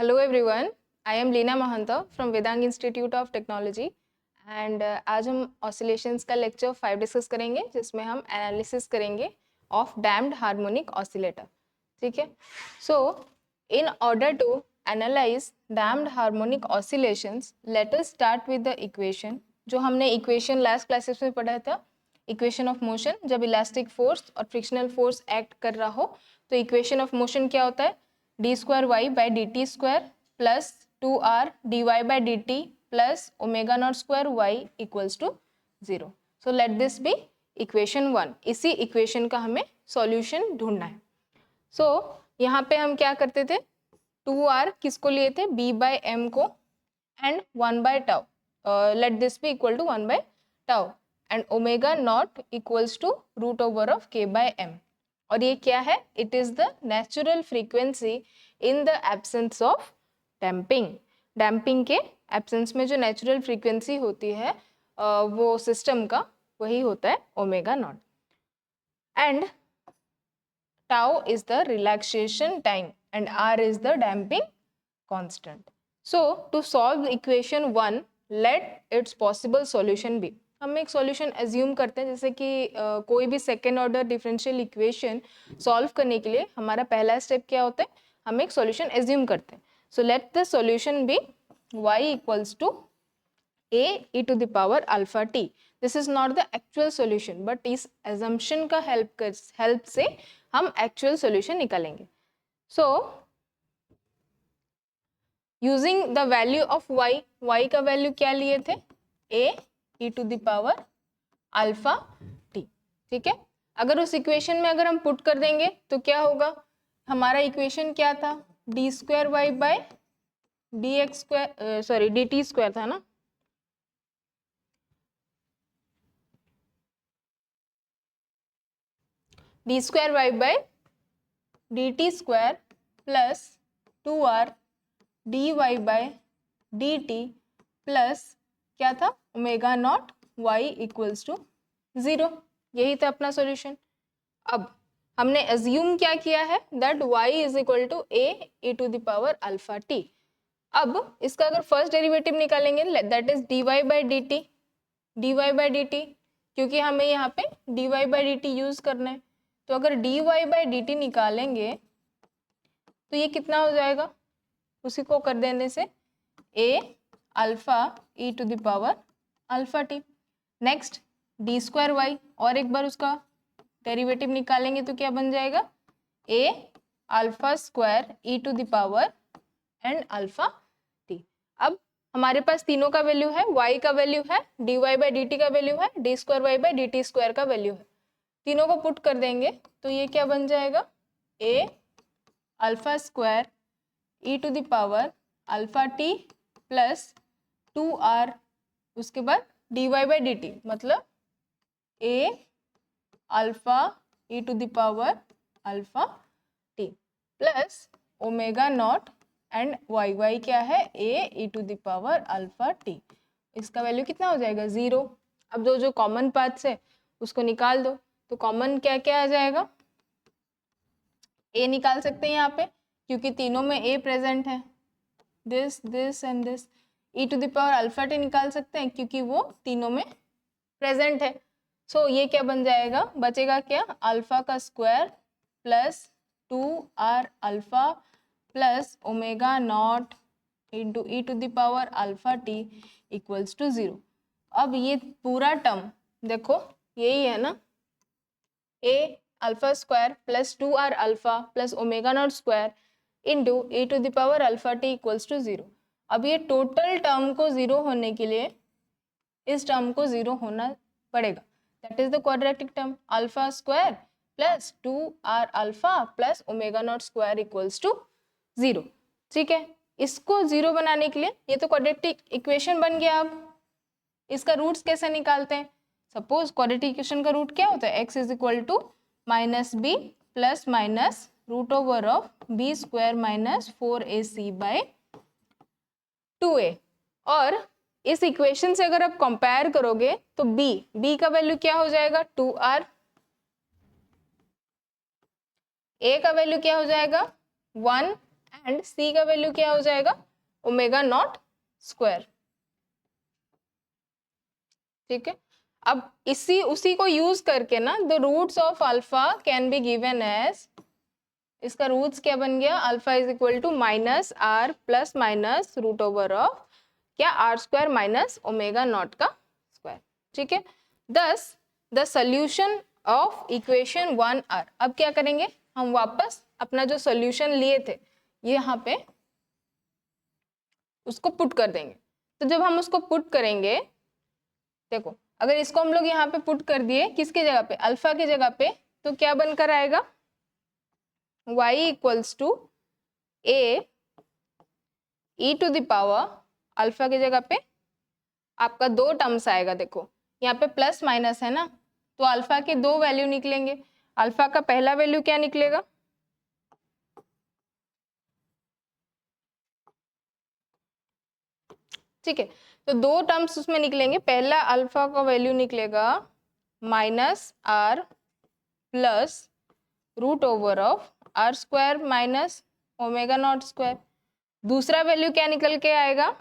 Hello everyone, I am Leena Mahanta from Vedang Institute of Technology and आज हम oscillations का lecture 5 discuss करेंगे जिसमें हम एनालिसिस करेंगे ऑफ डैम्ड हार्मोनिक ऑसिलेटर. ठीक है. So in order to analyse damped harmonic oscillations let us start with the equation जो हमने इक्वेशन लास्ट क्लासेस में पढ़ा था. इक्वेशन ऑफ मोशन, जब इलास्टिक फोर्स और फ्रिक्शनल फोर्स एक्ट कर रहा हो तो इक्वेशन ऑफ मोशन क्या होता है? D square y by d t square plus 2r dy by d t plus omega naught square y equals to 0. So let this be equation 1. इसी equation का हमें सॉल्यूशन ढूंढना है. सो यहाँ पे हम क्या करते थे? 2r किसको लिए थे? b बाई एम को and 1 by tau. Let this be equal to 1 by tau and omega naught equals to root over of k by m. और ये क्या है? It is the natural frequency in the absence of damping. Damping के absence में जो natural frequency होती है वो सिस्टम का वही होता है omega naught. And tau is the relaxation time and r is the damping constant. So to solve equation 1 let its possible solution be. हम एक सॉल्यूशन एज्यूम करते हैं, जैसे कि कोई भी second order differential equation solve करने के लिए हमारा पहला स्टेप क्या होता है? हम एक सॉल्यूशन एज्यूम करते हैं. So let the solution be y equals to a e to the power alpha t. This is not the actual solution but इस एजम्पशन का हेल्प से हम एक्चुअल सॉल्यूशन निकालेंगे. So using the value of y का value क्या लिए थे? a e to the power alpha t. ठीक है. अगर उस इक्वेशन में अगर हम पुट कर देंगे तो क्या होगा? हमारा इक्वेशन क्या था? D square y by d x square, sorry d t square था ना. D square y by d t square plus 2r d y by d t plus क्या था? Omega naught y equals to 0. यही था अपना solution. अब हमने assume क्या किया है? That y is equal to a e to the power alpha t. अब इसका अगर फर्स्ट डेरिवेटिव निकालेंगे that is dy by d t. dy by d t, क्योंकि हमें यहाँ पे dy by d t use करना है. तो अगर dy बाई डी टी निकालेंगे तो ये कितना हो जाएगा? उसी को कर देने से a alpha e to the power alpha t. Next d square y, और एक बार उसका डेरिवेटिव निकालेंगे तो क्या बन जाएगा? a alpha square e to the power and alpha t. अब हमारे पास तीनों का वैल्यू है. y का वैल्यू है, dy बाई डी टी का वैल्यू है, d square y by d t square का वैल्यू है. तीनों को पुट कर देंगे तो ये क्या बन जाएगा? a alpha square e to the power alpha t plus 2r, उसके बाद dy बाई डी टी मतलब a alpha e to the power alpha t plus omega naught and y क्या है? a e to the power alpha t. इसका value कितना हो जाएगा? 0. अब जो कॉमन पार्ट्स है उसको निकाल दो. तो कॉमन क्या क्या आ जाएगा? a निकाल सकते हैं यहाँ पे क्योंकि तीनों में a प्रेजेंट है. This and this. e to the power alpha t निकाल सकते हैं क्योंकि वो तीनों में प्रेजेंट है. सो ये क्या बन जाएगा? बचेगा क्या? अल्फा का square plus 2r alpha plus omega naught into e to the power alpha t equals to 0. अब ये पूरा टर्म देखो यही है ना, a alpha square plus 2r alpha plus omega naught square into e to the power alpha t equals to 0. अब ये total term को 0 होने के लिए इस टर्म को 0 होना पड़ेगा. That is the quadratic term alpha square plus 2r alpha plus omega naught square equals to 0. ठीक है. इसको 0 बनाने के लिए ये तो क्वाड्रेटिक इक्वेशन बन गया. अब इसका रूट्स कैसे निकालते हैं? सपोज क्वाड्रेटिक इक्वेशन का रूट क्या होता है? x is equal to minus b plus minus root over of b square minus 4ac by 2a. और इस इक्वेशन से अगर आप कंपेयर करोगे तो b का वैल्यू क्या हो जाएगा? 2r. a का वैल्यू क्या हो जाएगा? 1 एंड सी का वैल्यू क्या हो जाएगा, ओमेगा नॉट स्क्वायर। ठीक है, अब उसी को यूज करके ना the roots of alpha can be given as, इसका रूट्स क्या बन गया, alpha is equal to minus r plus minus root over of क्या, r square minus omega naught का स्क्वायर। ठीक है, दस the solution of equation 1r। अब क्या करेंगे, हम वापस अपना जो सोल्यूशन लिए थे ये यहाँ पे उसको पुट कर देंगे। तो जब हम उसको पुट करेंगे, देखो अगर इसको हम लोग यहाँ पे पुट कर दिए किसके जगह पे, अल्फा की जगह पे, तो क्या बनकर आएगा, y equals to a e to the power, alpha की जगह पे आपका दो टर्म्स आएगा। देखो यहाँ पे प्लस माइनस है ना, तो अल्फा के दो वैल्यू निकलेंगे। अल्फा का पहला वैल्यू क्या निकलेगा, ठीक है, तो दो टर्म्स उसमें निकलेंगे। पहला अल्फा का वैल्यू निकलेगा minus r plus root over of r square minus omega naught square. दूसरा वैल्यू क्या निकल के आएगा,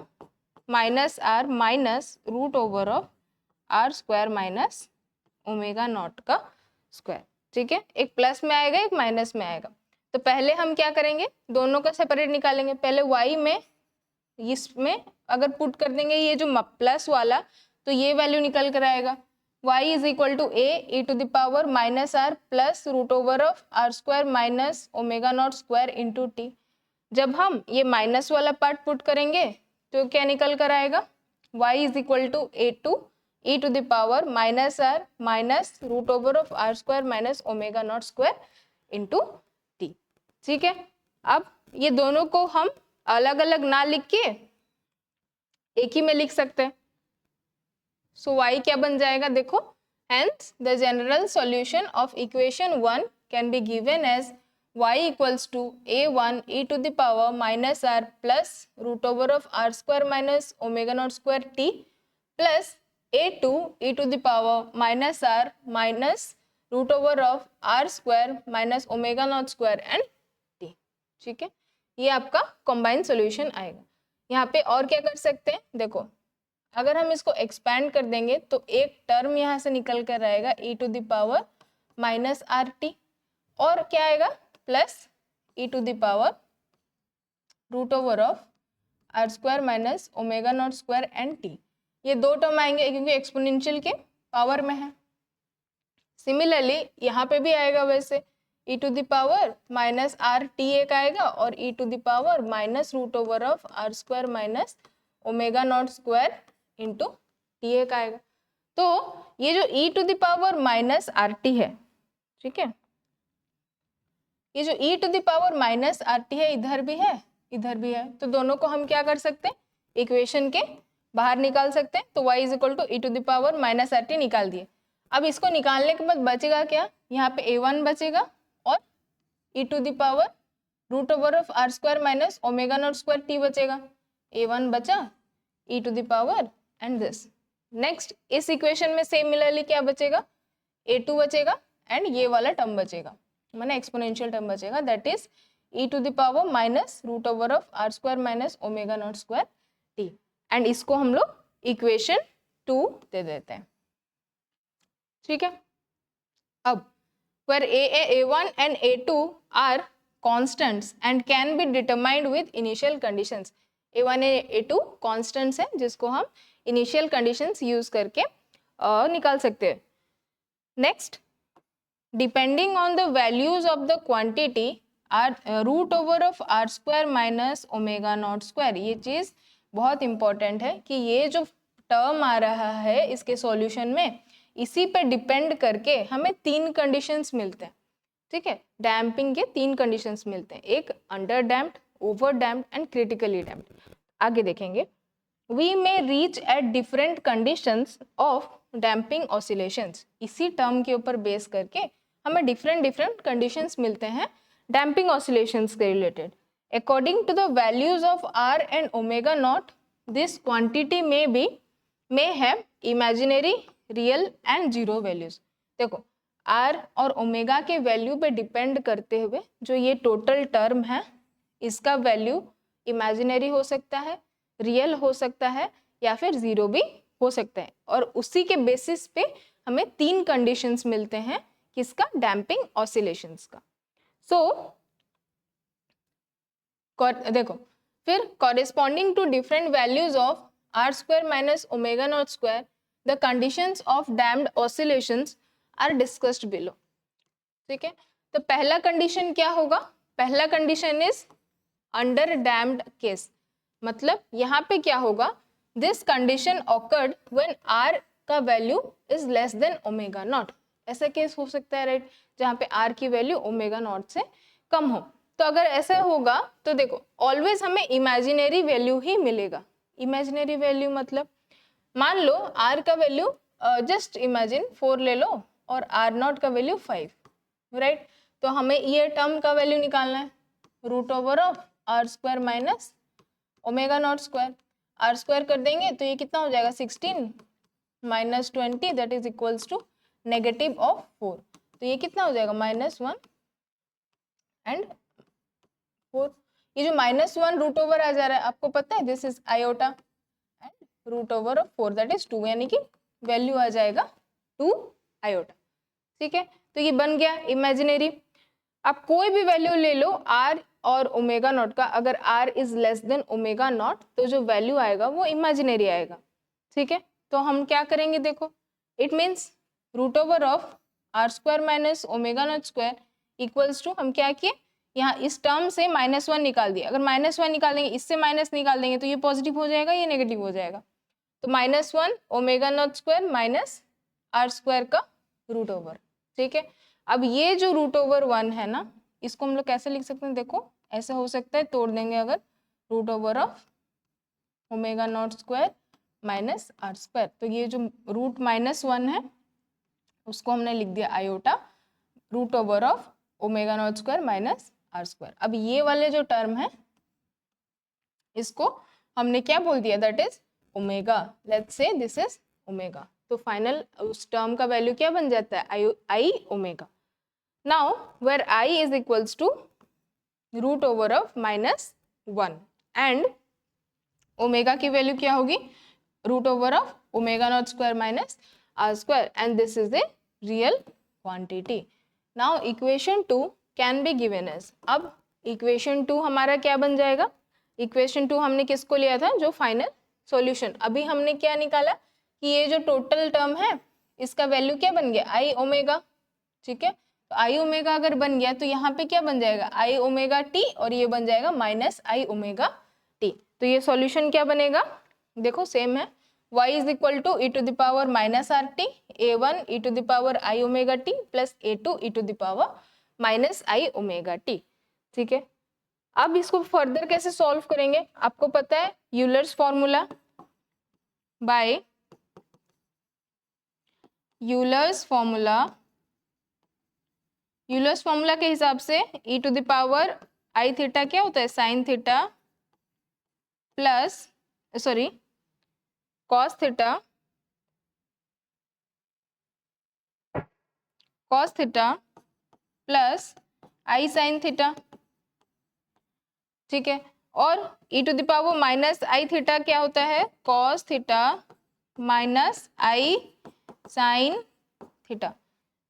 minus r minus root over of r square minus omega naught का स्क्वायर। ठीक है, एक प्लस में आएगा एक माइनस में आएगा। तो पहले हम क्या करेंगे, दोनों का सेपरेट निकालेंगे। पहले y में इसमें अगर पुट कर देंगे ये जो प्लस वाला, तो ये वैल्यू निकल कर आएगा, y is equal to a e to the power minus r plus root over of r square minus omega naught square into t. जब हम ये माइनस वाला पार्ट पुट करेंगे तो क्या निकल कर आएगा, y is equal to a to e to the power minus r minus root over of r square minus omega naught square into t. ठीक है, अब ये दोनों को हम अलग अलग ना लिख के एक ही में लिख सकते हैं। सो y क्या बन जाएगा, देखो, hence the general solution of equation 1 can be given as y equals to a1 e to the power minus r plus root over of r square minus omega naught square t plus a2 e to the power minus r minus root over of r square minus omega naught square and t. ठीक है, ये आपका combined solution आएगा। यहाँ पे और क्या कर सकते हैं, देखो अगर हम इसको एक्सपैंड कर देंगे तो एक टर्म यहाँ से निकल कर आएगा e to the power minus r t, और क्या आएगा plus e to the power root over of r square minus omega naught square and t. ये दो टर्म आएंगे क्योंकि एक्सपोनेंशियल के पावर में है। सिमिलरली यहाँ पे भी आएगा वैसे, e to the power minus r t एक आएगा और e to the power minus root over of r square minus omega naught square into t एक आएगा। तो ये जो e to the power minus r t है, ठीक है, ये जो e to the power minus r t है, इधर भी है इधर भी है, तो दोनों को हम क्या कर सकते हैं, इक्वेशन के बाहर निकाल सकते हैं। तो y is equal to e to the power minus r t निकाल दिए। अब इसको निकालने के बाद बचेगा क्या, यहाँ पे a1 बचेगा और e to the power root over of r square minus omega naught square t बचेगा। a1 बचा, e to the power and this. Next इस इक्वेशन में सिमिलरली क्या बचेगा, a2 बचेगा एंड ये वाला टर्म बचेगा, माने एक्सपोनेंशियल टर्म बचेगा, that is e to the power minus root over of r square minus omega naught square t. And इसको हम लोग इक्वेशन 2 दे देते हैं। ठीक है, अब where a1 and a2 are constants and can be determined with initial conditions। a1 a2 constants है जिसको हम initial conditions use करके निकाल सकते हैं। Next, depending on the values of the quantity are root over of r square minus omega naught square। ये चीज बहुत इंपॉर्टेंट है कि ये जो टर्म आ रहा है इसके सॉल्यूशन में, इसी पे डिपेंड करके हमें तीन कंडीशंस मिलते हैं। ठीक है, डैम्पिंग के तीन कंडीशंस मिलते हैं, एक under damped, over damped and critically damped. आगे देखेंगे, we may reach at different conditions of damping oscillations. इसी टर्म के ऊपर बेस करके हमें डिफरेंट कंडीशंस मिलते हैं डैम्पिंग ऑसिलेशंस के related. According to the values of r and omega naught, this quantity may have imaginary, real and zero values. देखो r और ओमेगा के वैल्यू पे डिपेंड करते हुए जो ये टोटल टर्म है इसका वैल्यू इमेजिनरी हो सकता है, रियल हो सकता है या फिर जीरो भी हो सकता है। और उसी के बेसिस पे हमें 3 कंडीशंस मिलते हैं किसका, डैम्पिंग ऑसिलेशंस का। सो देखो फिर corresponding to different values of r square minus omega naught square the conditions of damped oscillations are discussed below. ठीक है, तो पहला कंडीशन क्या होगा, पहला condition is under damped case, मतलब यहाँ पे क्या होगा, this condition occurred when r का value is less than omega naught. ऐसा केस हो सकता है राइट, जहाँ पे आर की वैल्यू ओमेगा नॉट से कम हो। तो अगर ऐसा होगा तो देखो ऑलवेज हमें इमेजिनरी वैल्यू ही मिलेगा। इमेजिनरी वैल्यू मतलब मान लो आर का वैल्यू जस्ट इमेजिन 4 ले लो और आर नॉट का वैल्यू 5, राइट। तो हमें ये टर्म का वैल्यू निकालना है, root over of r square minus omega naught square. R square कर देंगे तो ये कितना हो जाएगा, 16 minus 20 that is equals to negative of 4। तो ये कितना हो जाएगा, -1 एंड 4। ये जो -1 रूट ओवर आ जा रहा है आपको पता है, this is iota and root over of 4 that is 2, यानी कि वैल्यू आ जाएगा 2 आयोटा। ठीक है, तो ये बन गया इमेजिनरी। आप कोई भी वैल्यू ले लो आर और ओमेगा नॉट का, अगर r is less than omega naught तो जो वैल्यू आएगा वो इमेजिनरी आएगा। ठीक है, तो हम क्या करेंगे, देखो it means root over of r square minus omega naught square equals to, हम क्या किए यहाँ इस टर्म से -1 निकाल दिया। अगर -1 निकाल देंगे, इससे माइनस निकाल देंगे तो ये पॉजिटिव हो जाएगा, ये नेगेटिव हो जाएगा। तो -1 omega naught square minus r square का रूट ओवर। ठीक है, अब ये जो रूट ओवर 1 है ना, इसको हम लोग कैसे लिख सकते हैं, देखो ऐसे हो सकता है, तोड़ देंगे अगर, root over of omega naught square minus r square. तो ये जो रूट -1 है उसको हमने लिख दिया iota root over of omega naught square minus r square. अब ये वाले जो टर्म है इसको हमने क्या बोल दिया, that is omega, let's say this is omega. तो फाइनल उस टर्म का वैल्यू क्या बन जाता है, i omega. Now where i is equals to root over of -1 and omega की वैल्यू क्या होगी, root over of omega naught square minus r square, and this is a real quantity. Now equation 2 can be given as, अब equation 2 हमारा क्या बन जाएगा, equation 2 हमने किसको लिया था, जो फाइनल सॉल्यूशन। अभी हमने क्या निकाला कि ये जो टोटल टर्म है इसका वैल्यू क्या बन गया, आई ओमेगा। ठीक है, तो आई ओमेगा अगर बन गया तो यहाँ पे क्या बन जाएगा, आई ओमेगा टी, और ये बन जाएगा माइनस आई ओमेगा टी। तो ये सॉल्यूशन क्या बनेगा, देखो सेम है, y is equal to e to the power minus r t a1 e to the power i omega t plus a2 e to the power minus i omega t. ठीक है, अब इसको further कैसे solve करेंगे, आपको पता है Euler's formula, by Euler's formula के हिसाब से e to the power i theta क्या होता है, sine theta plus sorry cos theta plus i sine theta. ठीक है, और e to the power minus i theta क्या होता है, cos theta minus i sine theta.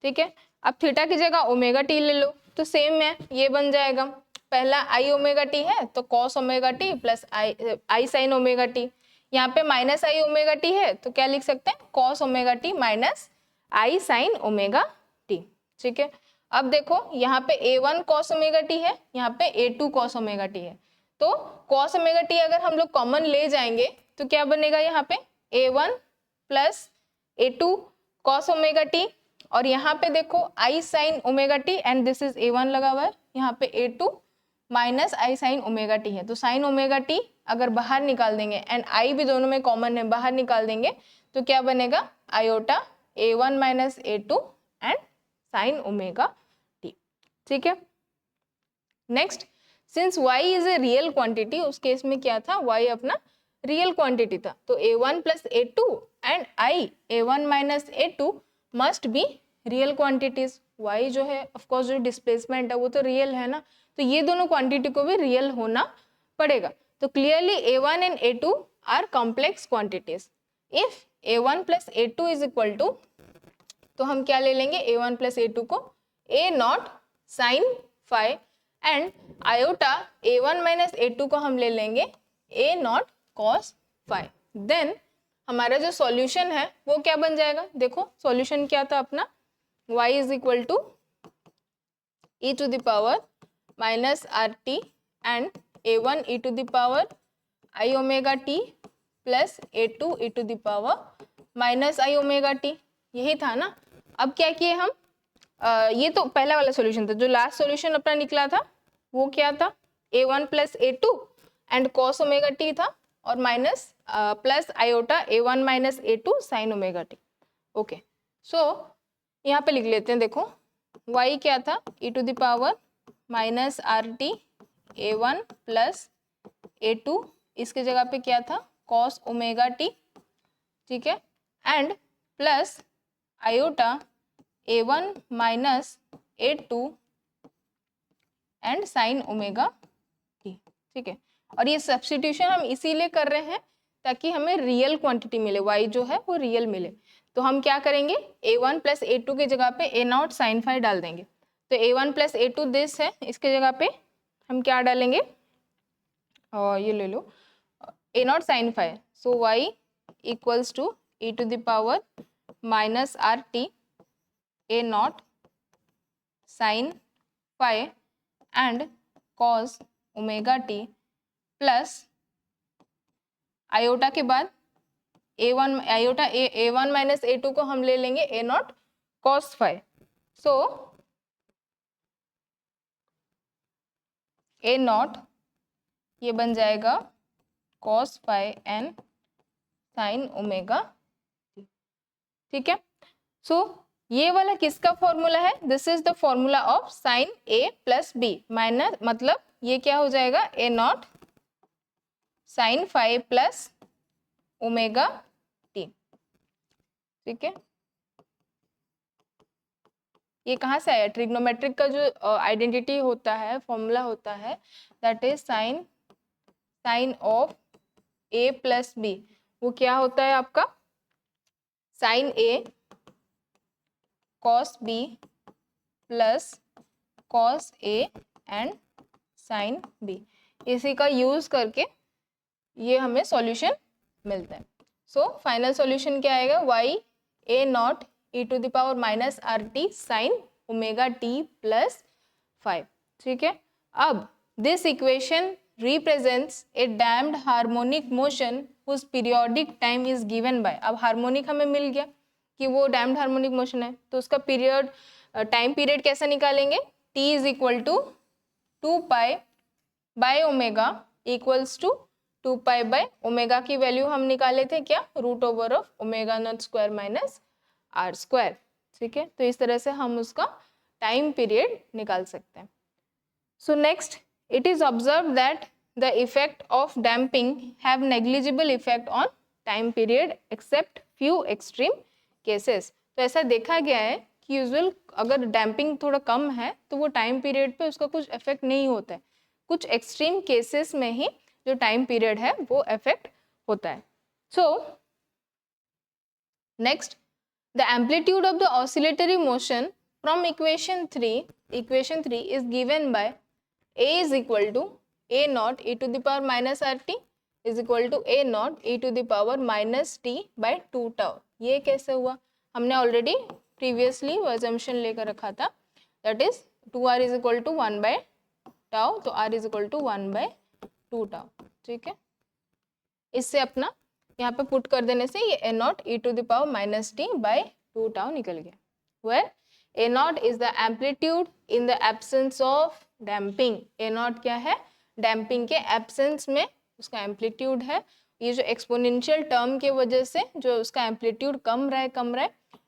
ठीक है, अब थीटा की जगह ओमेगा टी ले लो तो सेम है, ये बन जाएगा, पहला आई ओमेगा टी है तो cos omega t plus i sine omega T. यहाँ पे माइनस आई ओमेगा टी है तो क्या लिख सकते हैं, cos omega T minus i sine omega t. ठीक है, अब देखो यहाँ पे a1 कॉस ओमेगा टी है, यहाँ पे a2 कॉस ओमेगा टी है, तो कॉस ओमेगा टी अगर हम लोग कॉमन ले जाएंगे तो क्या बनेगा, यहाँ पे a1 plus a2 cos omega T, और यहाँ पे देखो i sine omega t and this is a1 लगा हुआ है, यहाँ पे a2 minus i sine omega t है, तो साइन ओमेगा टी अगर बाहर निकाल देंगे एंड आई भी दोनों में कॉमन है, बाहर निकाल देंगे तो क्या बनेगा, iota a1 minus a2 and sine omega t. ठीक है, next since y is a real quantity, उस केस में क्या था, y अपना रियल क्वांटिटी था, तो a1 plus a2 and i a1 minus a2 must be real quantities. y जो है ऑफ कोर्स जो डिस्प्लेसमेंट है वो तो रियल है ना, तो तो ये दोनों क्वांटिटी को भी रियल होना पड़ेगा। तो clearly A1 and A2 are complex quantities. If A1 plus A2 is equal to, तो हम क्या ले लेंगे A1 प्लस A2 को A0 sine phi and iota A1 minus A2 को हम ले लेंगे A0 कॉस फाई। देन हमारा जो सॉल्यूशन है वो क्या बन जाएगा, देखो सॉल्यूशन क्या था अपना, y is equal to e to the power minus r t and A1 e to the power i omega t plus A2 e to the power minus i omega t, यही था ना। अब क्या किए हम, ये तो पहला वाला सॉल्यूशन था। जो लास्ट सॉल्यूशन अपना निकला था वो क्या था, A1 plus A2 and cos omega t था और minus plus iota A1 minus A2 sine omega t. Okay, so यहाँ पे लिख लेते हैं, देखो y क्या था, e to the power minus r t A1 plus A2, इसके जगह पे क्या था कॉस ओमेगा टी, ठीक है, and plus iota A1 minus A2 and sine omega t, ठीक है। और ये सब्स्टिट्यूशन हम इसीलिए कर रहे हैं ताकि हमें रियल क्वांटिटी मिले, y जो है वो रियल मिले। तो हम क्या करेंगे, A1 प्लस A2 के जगह पे A0 साइन फाई डाल देंगे। तो A1 प्लस A2 दिस है, इसके जगह पे हम क्या डालेंगे, और ये ले लो A0 sine phi. So y equals to e to the power minus r t A0 sine phi and cos omega t plus iota के बाद A1 iota A1 minus A2 को हम ले लेंगे A0 कॉस फाई। सो A0 ये बन जाएगा cos phi and sine omega, ठीक है। सो ये वाला किसका फॉर्मूला है, this is the formula of sine A plus B minus, मतलब ये क्या हो जाएगा A0 sine phi plus omega t, ठीक है। ये कहाँ से आया, ट्रिग्नोमेट्रिक का जो आइडेंटिटी होता है, फॉर्मूला होता है, that is sine of A plus B, वो क्या होता है आपका sine A cos B plus cos A and sine B। इसी का यूज करके ये हमें सॉल्यूशन मिलता है। सो फाइनल सॉल्यूशन क्या आएगा, y A0 e to the power minus r t sine omega t plus 5, ठीक है। अब this equation represents a damped harmonic motion whose periodic time is given by, अब हार्मोनिक हमें मिल गया कि वो डैम्प्ड हार्मोनिक मोशन है, तो उसका पीरियड टाइम पीरियड कैसे निकालेंगे, t is equal to 2 pi by omega equals to 2 pi by omega की वैल्यू हम निकाले थे क्या, root over of omega naught square minus r square, ठीक है। तो इस तरह से हम उसका टाइम पीरियड निकाल सकते हैं। So next, it is observe that the effect of damping have negligible effect on time period except few extreme cases. तो ऐसा देखा गया है कि यूजुअल अगर डैम्पिंग थोड़ा कम है तो वो टाइम पीरियड पे उसका कुछ इफेक्ट नहीं होता है, कुछ एक्सट्रीम केसेस में ही जो टाइम पीरियड है वो इफेक्ट होता है। So next, the amplitude of the oscillatory motion from equation 3 is given by a is equal to A0 e to the power minus RT is equal to A0 e to the power minus T by 2 tau। ये कैसे हुआ, हमने already previously वो assumption लेकर रखा था, that is 2r is equal to 1 by tau, तो r is equal to 1 by 2 tau, ठीक है। इससे अपना यहाँ पे पुट कर देने से ये A0 e to the power minus T by 2 tau निकल गया, where A0 is the amplitude in the absence of damping। A0 क्या है, डैम्पिंग के एब्सेंस में उसका एम्पलीट्यूड है। ये जो एक्सपोनेंशियल टर्म के वजह से जो उसका एम्पलीट्यूड कम रहे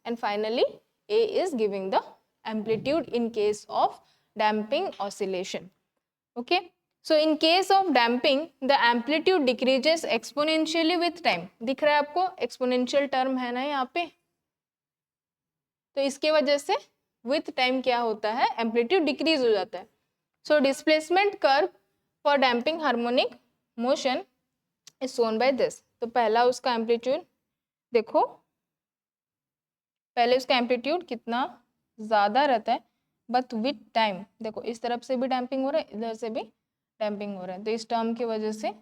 and finally A is giving the amplitude in case of damping oscillation। Okay, so in case of damping the amplitude decreases exponentially with time। दिख रहा है आपको एक्सपोनेंशियल टर्म है ना यहाँ पे, तो इसके वजह से विथ टाइम क्या होता है, एम्पलीट्यूड डिक्रीज हो जाता है। So displacement curve for damping harmonic motion is shown by this. तो पहला उसका एम्पलीट्यूड देखो, पहले उसका एम्पलीट्यूड कितना ज़्यादा रहता है, बट विथ टाइम देखो इस तरफ से भी डैम्पिंग हो रहा है, इधर से भी डैम्पिंग हो रहा है। तो इस टर्म की वजह से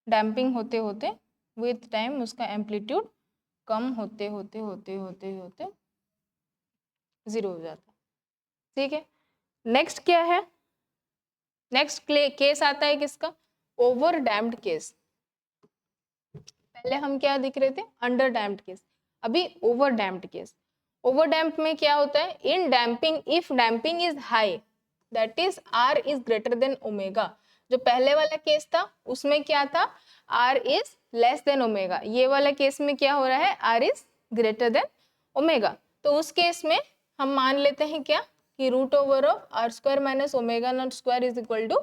डैम्पिंग होते होते विथ टाइम उसका एम्पलीट्यूड कम होते होते होते होते होते ज़ीरो हो जाता है। ठीक है, नेक्स्ट क्या है, नेक्स्ट केस आता है किसका, ओवर डैम्प्ड केस। पहले हम क्या दिख रहे थे, अंडर डैम्प्ड केस, अभी over damped case. Over damp में क्या होता है, in damping if damping is high that is r is greater than omega. जो पहले वाला केस था उसमें क्या था, r is less than omega, ये वाला केस में क्या हो रहा है, r is greater than omega. तो उस केस में हम मान लेते हैं क्या कि root over of r square minus omega naught square is equal to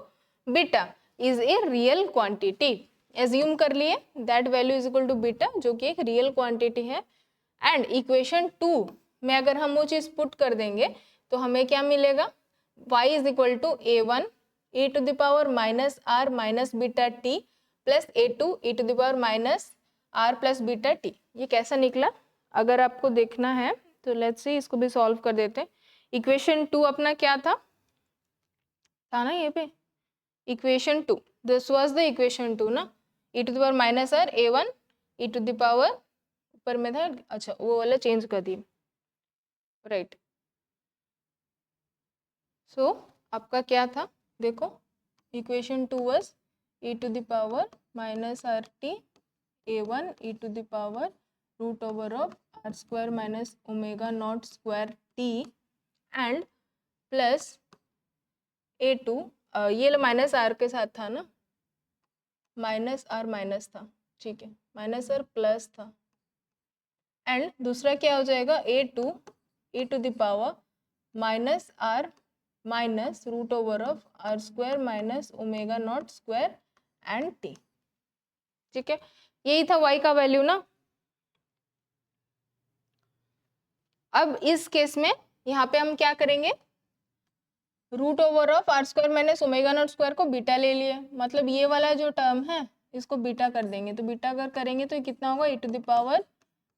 beta is a real quantity. Assume कर लिए that value is equal to beta, जो कि एक रियल क्वांटिटी है। एंड इक्वेशन 2 में अगर हम वो चीज पुट कर देंगे तो हमें क्या मिलेगा, y is equal to a1 e to the power minus r minus beta t plus a2 e to the power minus r plus beta t. ये कैसा निकला, अगर आपको देखना है तो लेट्स सी, इसको भी सॉल्व कर देते हैं। इक्वेशन 2 अपना क्या था ना ये पे, equation 2, this was the equation 2 ना, e to the power minus r a1 e to the power, ऊपर में था, अच्छा वो वाला चेंज कर दिए, राइट। सो आपका क्या था, देखो equation 2 was e to the power minus r t a1 e to the power root over of r square minus omega naught square t and plus a2, ये माइनस आर के साथ था ना, माइनस आर माइनस था, ठीक है, minus r plus था। And दूसरा क्या हो जाएगा, a2 e to the power minus r minus root over of r square minus omega naught square and t. ठीक है, यही था y का वैल्यू ना। अब इस केस में यहाँ पे हम क्या करेंगे, root over of r square minus omega naught square को बीटा ले लिए, मतलब ये वाला जो टर्म है इसको बीटा कर देंगे। तो बीटा अगर करेंगे तो ये कितना होगा, e to the power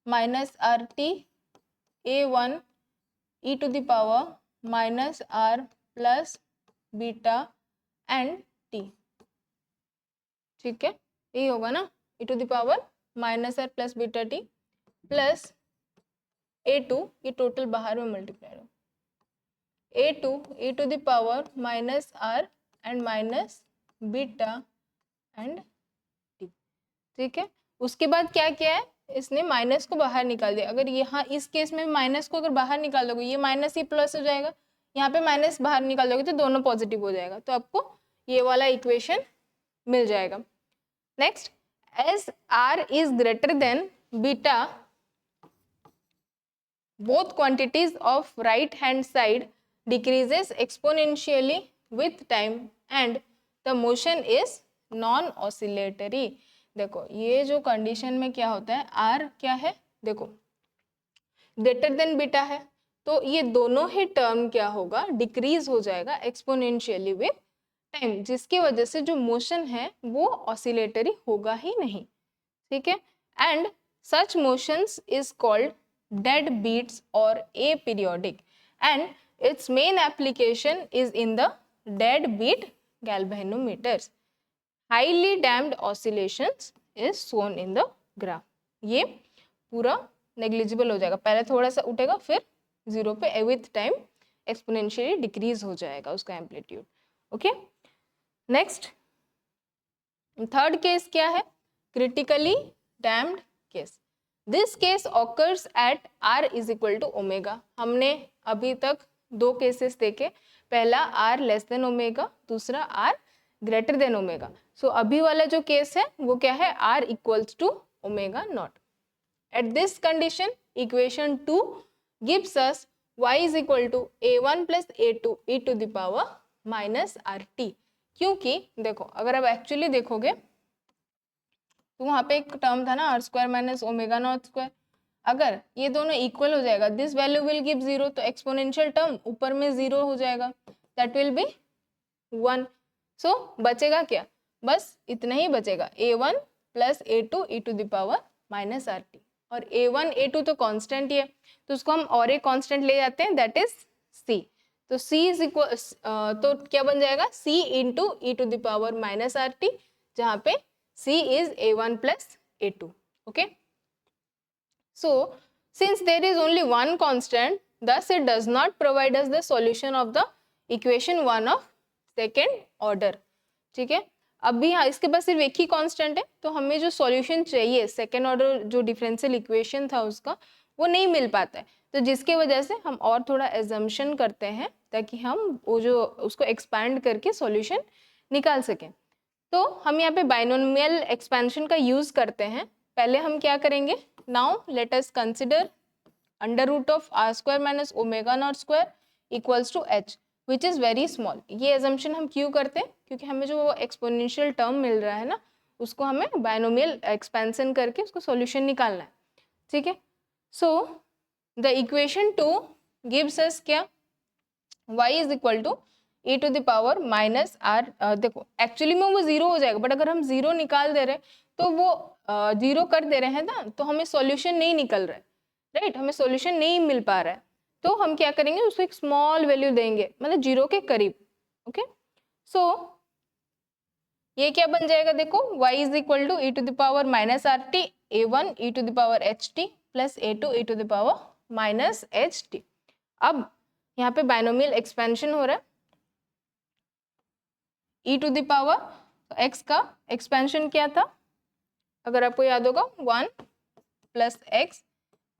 minus r t a1 e to the power minus r plus beta and t. ठीक है, यही होगा ना, e to the power minus r plus beta t plus a2, ये टोटल बाहर में मल्टीप्लाई हो, a2 e to the power minus r and minus beta and t. ठीक है, उसके बाद क्या किया है, इसने माइनस को बाहर निकाल दिया। अगर यहाँ इस केस में माइनस को अगर बाहर निकाल दोगे, ये माइनस ही प्लस हो जाएगा, यहाँ पे माइनस बाहर निकाल दोगे तो दोनों पॉजिटिव हो जाएगा, तो आपको ये वाला इक्वेशन मिल जाएगा। Next, as r is greater than beta both quantities of right hand side decreases exponentially with time and the motion is non oscillatory। देखो ये जो कंडीशन में क्या होता है, r क्या है, देखो ग्रेटर देन बीटा है, तो ये दोनों ही टर्म क्या होगा, डिक्रीज हो जाएगा एक्सपोनेंशियली विथ टाइम, जिसकी वजह से जो मोशन है वो ऑसिलेटरी होगा ही नहीं। ठीक है, and such motions is called dead beats or aperiodic and its main application is in the dead beat galvanometers। highly damped oscillations is shown in the graph। ये पूरा नेग्लिजिबल हो जाएगा, पहले थोड़ा सा उठेगा फिर जीरो पे विथ टाइम एक्सपोनेंशियली डिक्रीज हो जाएगा उसका amplitude. Okay, next third case क्या है, critically damped case. This case occurs at r is equal to omega. हमने अभी तक दो केसेस देखे, पहला r लेस देन ओमेगा, दूसरा r greater than omega. So अभी वाला जो केस है वो क्या है, r equals to omega naught. At this condition equation 2 gives us y is equal to a1 plus a2 e to the power minus rt। क्योंकि देखो अगर आप एक्चुअली देखोगे तो वहाँ पे एक टर्म था ना r square minus omega naught square, अगर ये दोनों इक्वल हो जाएगा this value will give zero, तो एक्सपोनेंशियल टर्म ऊपर में जीरो हो जाएगा। That will be 1. सो बचेगा क्या, बस इतना ही बचेगा, a1 plus a2 e to the power minus r t. और a1 a2 तो कांस्टेंट ही है, तो उसको हम और एक कांस्टेंट ले जाते हैं, दैट इज c. तो c इज इक्वल, तो क्या बन जाएगा, c into e to the power minus r t, जहाँ पे c is a1 plus a2. Okay, so since there is only one constant, thus it does not provide us the solution of the equation 1 of second order. ठीक है, अभी यहाँ इसके पास सिर्फ एक ही constant है, तो हमें जो सॉल्यूशन चाहिए सेकेंड ऑर्डर जो डिफरेंशियल इक्वेशन था उसका, वो नहीं मिल पाता है. तो जिसके वजह से हम और थोड़ा एजम्पशन करते हैं ताकि हम वो जो उसको एक्सपैंड करके सॉल्यूशन निकाल सकें. तो हम यहाँ पे बाइनोमियल एक्सपेंशन का यूज करते हैं. पहले हम क्या करेंगे, now let us consider under root of r square minus omega naught square equals to h which is very small. ये एजम्पशन हम क्यों करते हैं, क्योंकि हमें जो एक्सपोनेंशियल टर्म मिल रहा है ना, उसको हमें बाइनोमियल एक्सपेंशन करके उसको सॉल्यूशन निकालना है. ठीक है, so the equation 2 gives us क्या, y is equal to e to the power minus r. देखो एक्चुअली में वो जीरो हो जाएगा, बट अगर हम जीरो निकाल दे रहे हैं तो वो जीरो कर दे रहे हैं ना, तो हमें सॉल्यूशन नहीं निकल रहा है, राइट, हमें सॉल्यूशन नहीं मिल पा रहा है. तो हम क्या करेंगे, उसको एक स्मॉल वैल्यू देंगे, मतलब जीरो के करीब. ओके, सो ये क्या बन जाएगा, देखो y is equal to e to the power minus r t a1 e to the power h t plus a2 e to the power minus h t. अब यहाँ पे बाइनोमियल एक्सपेंशन हो रहा है, e to the power x का expansion क्या था, अगर आपको याद होगा 1 प्लस एक्स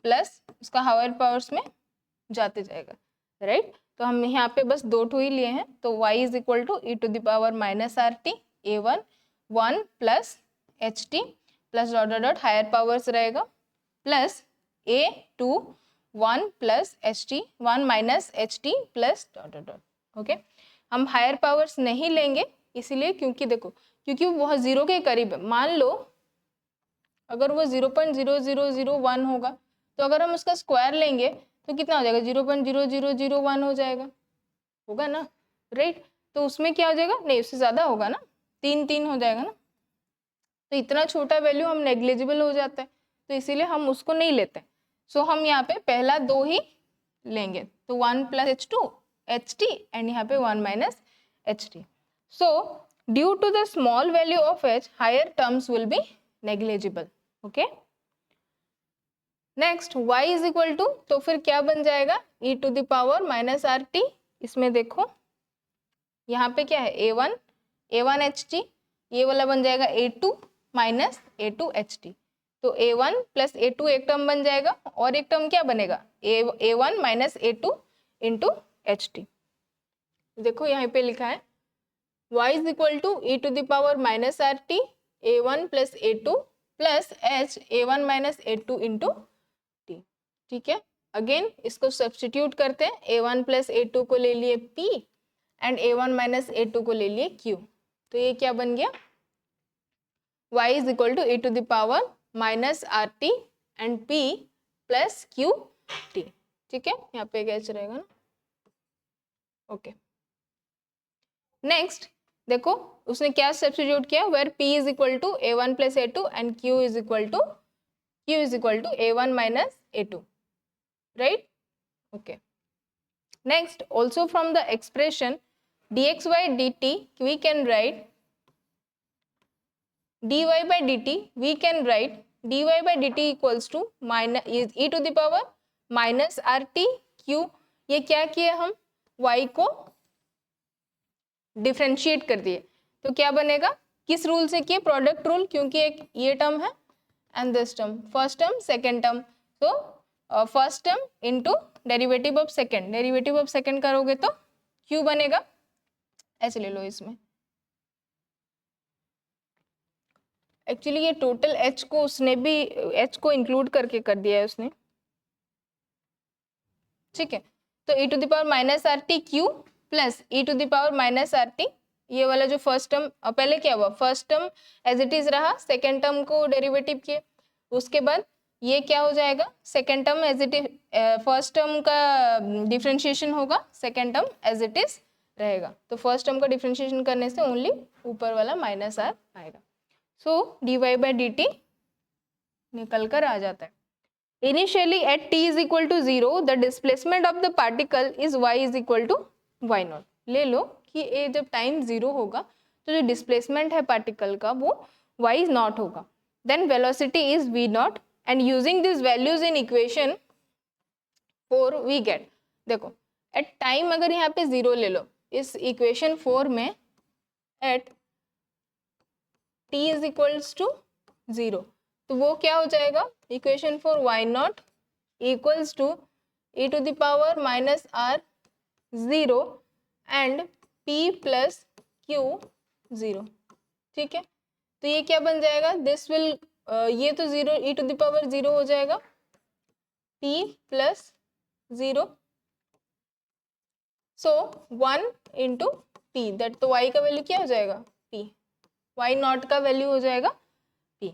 प्लस उसका हायर पावर्स में जाते जाएगा, राइट. तो हम यहाँ पे बस दो ठो ही लिए हैं, तो y is equal to e to the power minus r t a1 1 plus h t plus dot dot dot higher powers रहेगा plus a2 1 plus h t 1 minus h t plus dot dot dot. Okay, हम higher powers नहीं लेंगे इसीलिए, क्योंकि देखो क्योंकि वो बहुत जीरो के करीब है. मान लो अगर वो 0.0001 होगा, तो अगर हम उसका स्क्वायर लेंगे तो कितना हो जाएगा, 0.0001 हो जाएगा, होगा ना, राइट. तो उसमें क्या हो जाएगा, नहीं उससे ज़्यादा होगा ना, 3 हो जाएगा ना. तो इतना छोटा वैल्यू हम नेग्लिजिबल हो जाता है, तो इसीलिए हम उसको नहीं लेते. सो हम यहाँ पे पहला दो ही लेंगे, तो 1 plus h to h t and यहाँ पे 1 minus h t. So due to the small value of h higher terms will be negligible. Okay, next y is equal to, तो फिर क्या बन जाएगा, e to the power minus r t. इसमें देखो यहाँ पे क्या है, a1 एच टी, ये वाला बन जाएगा a2 minus a2 H T. तो a1 प्लस a2 एक टर्म बन जाएगा, और एक टर्म क्या बनेगा, a1 minus a2 into H T. देखो यहाँ पे लिखा है y is equal to e to the power minus r t a1 plus a2 plus h a1 minus a2 into t. ठीक है, अगेन इसको सब्स्टिट्यूट करते हैं, a1 प्लस a2 को ले लिए p and a1 minus a2 को ले लिए q. तो ये क्या बन गया, y is equal to e to the power minus r t and p plus q t. ठीक है, यहाँ पे कैच रहेगा ना. ओके, नेक्स्ट देखो उसने क्या सब्स्टिट्यूट किया, where p is equal to a1 plus a2 and q is equal to a1 minus a2, right. Okay, next also from the expression dxy dt we can write dy by dt, we can write dy by dt equals to minus is e to the power minus r t Q. ये क्या किया, हम y को differentiate कर दिए, तो क्या बनेगा, किस रूल से किए, प्रोडक्ट रूल, क्योंकि एक ये टर्म है and this term, first term second term. तो first term into derivative of second करोगे तो क्यू बनेगा, ऐसे ले लो. इसमें एक्चुअली ये टोटल h को उसने भी h को इंक्लूड करके कर दिया है उसने. ठीक है, तो e to the power minus r t q plus e to the power minus r t, ये वाला जो फर्स्ट टर्म पहले क्या हुआ, first term as it is रहा, सेकेंड टर्म को डेरिवेटिव किए, उसके बाद ये क्या हो जाएगा, second term as it is, first term का डिफ्रेंशिएशन होगा, second term as it is रहेगा। तो फर्स्ट टर्म का डिफ्रेंशिएशन करने से ओनली ऊपर वाला माइनस आर आएगा। So d y by d t निकल कर आ जाता है। Initially at t is equal to 0 the displacement of the particle is y is equal to y naught. ले लो कि ये जब टाइम 0 होगा तो जो डिस्प्लेसमेंट है पार्टिकल का वो y नॉट होगा। Then velocity is v naught and using this values in equation 4 we get, देखो एट टाइम अगर यहाँ पे 0 ले लो इस इक्वेशन 4 में at t is equals to 0 तो वो क्या हो जाएगा, equation 4 y naught equals to e to the power minus r 0 and p plus q 0। ठीक है, तो ये क्या बन जाएगा, दिस विल ये तो 0 e टू द पावर 0 हो जाएगा, p plus 0 so 1 into P, that तो y का वैल्यू क्या हो जाएगा p, y नॉट का वैल्यू हो जाएगा p।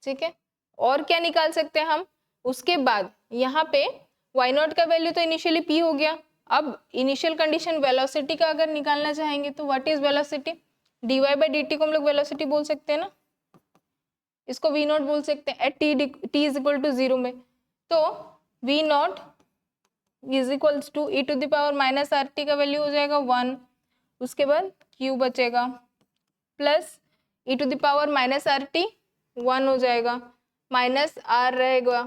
ठीक है, और क्या निकाल सकते हैं हम उसके बाद, यहाँ पे y नॉट का वैल्यू तो इनिशियली p हो गया। अब इनिशियल कंडीशन वेलोसिटी का अगर निकालना चाहेंगे तो what is velocity, dy by d T को हम लोग वेलोसिटी बोल सकते हैं ना, इसको v नॉट बोल सकते हैं at t is equal to 0 में। तो v naught is equals to e to the power minus r t का वैल्यू हो जाएगा 1, उसके बाद q बचेगा plus e to the power minus r t 1 हो जाएगा माइनस आर रहेगा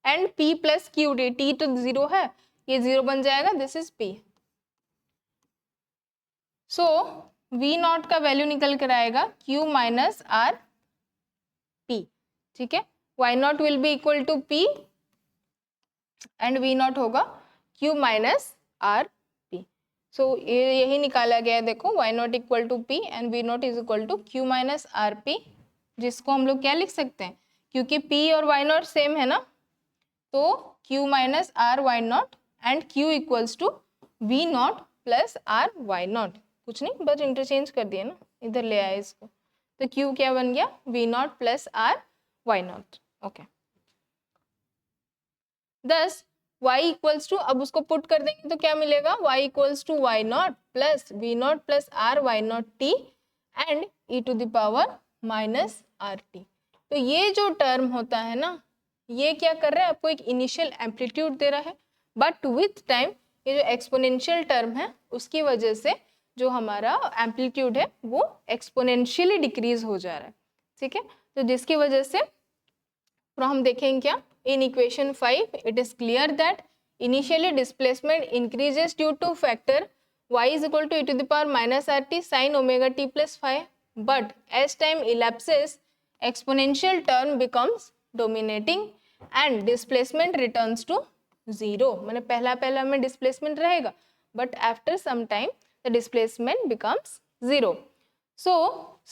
and p plus q d, t तो 0 है ये 0 बन जाएगा, this is p। So v naught का वैल्यू निकल कर आएगा q माइनस आर p। ठीक है, y naught will be equal to p and v naught होगा q minus r p। So यही निकाला गया है, देखो y naught equal to p and v naught is equal to q minus r p, जिसको हम लोग क्या लिख सकते हैं, क्योंकि p और y नॉट सेम है ना, तो q minus r y naught and q equals to v naught plus r y naught, कुछ नहीं बस इंटरचेंज कर दिया ना, इधर ले आए इसको, तो q क्या बन गया v naught plus r y naught. Okay, thus y equals to, अब उसको पुट कर देंगे तो क्या मिलेगा, y equals to y naught plus v naught plus r y naught t and e to the power minus r t. तो ये जो टर्म होता है ना, ये क्या कर रहा है, आपको एक इनिशियल एम्पलीट्यूड दे रहा है, बट विथ टाइम ये जो एक्सपोनेंशियल टर्म है उसकी वजह से जो हमारा एम्पलीट्यूड है वो एक्सपोनेंशियली डिक्रीज हो जा रहा है। ठीक है, तो जिसकी वजह से हम देखेंगे क्या, in equation 5 it is clear that initially displacement increases due to factor y is equal to e to the power minus r t sine omega t plus 5, but as time elapses exponential term becomes dominating and displacement returns to 0, माने पहला में displacement रहेगा but after some time the displacement becomes 0. So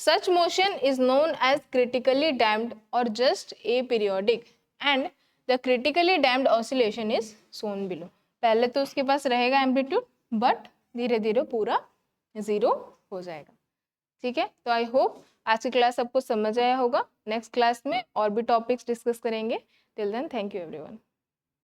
such motion is known as critically damped or just aperiodic and the critically damped oscillation is shown below. पहले तो उसके पास रहेगा amplitude but धीरे धीरे पूरा 0 हो जाएगा। ठीक है, तो आई होप आज की क्लास आपको समझ आया होगा। नेक्स्ट क्लास में और भी टॉपिक्स डिस्कस करेंगे। Till then thank you everyone.